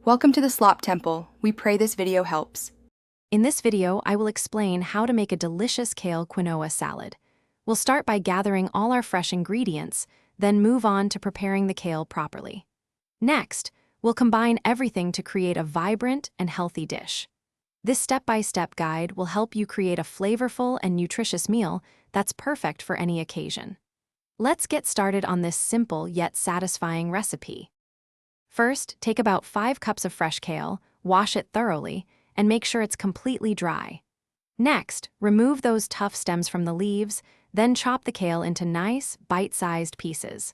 Welcome to the Slop Temple. We pray this video helps. In this video, I will explain how to make a delicious kale quinoa salad. We'll start by gathering all our fresh ingredients, then move on to preparing the kale properly. Next, we'll combine everything to create a vibrant and healthy dish. This step-by-step guide will help you create a flavorful and nutritious meal that's perfect for any occasion. Let's get started on this simple yet satisfying recipe. First, take about 5 cups of fresh kale, wash it thoroughly, and make sure it's completely dry. Next, remove those tough stems from the leaves, then chop the kale into nice, bite-sized pieces.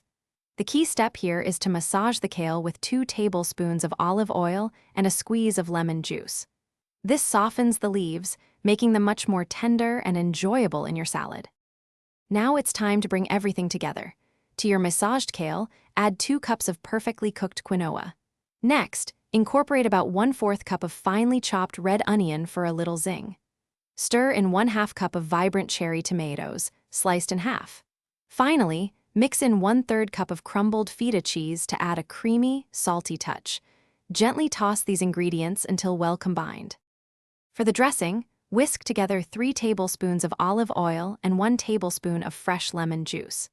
The key step here is to massage the kale with 2 tablespoons of olive oil and a squeeze of lemon juice. This softens the leaves, making them much more tender and enjoyable in your salad. Now it's time to bring everything together. To your massaged kale, add 2 cups of perfectly cooked quinoa. Next, incorporate about 1/4 cup of finely chopped red onion for a little zing. Stir in 1/2 cup of vibrant cherry tomatoes, sliced in half. Finally, mix in 1/3 cup of crumbled feta cheese to add a creamy, salty touch. Gently toss these ingredients until well combined. For the dressing, whisk together 3 tablespoons of olive oil and 1 tablespoon of fresh lemon juice.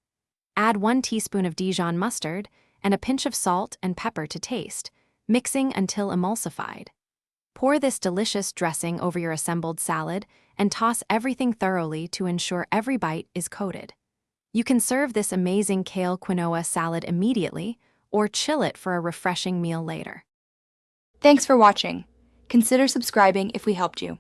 Add 1 teaspoon of Dijon mustard and a pinch of salt and pepper to taste, mixing until emulsified. Pour this delicious dressing over your assembled salad and toss everything thoroughly to ensure every bite is coated. You can serve this amazing kale quinoa salad immediately or chill it for a refreshing meal later. Thanks for watching. Consider subscribing if we helped you.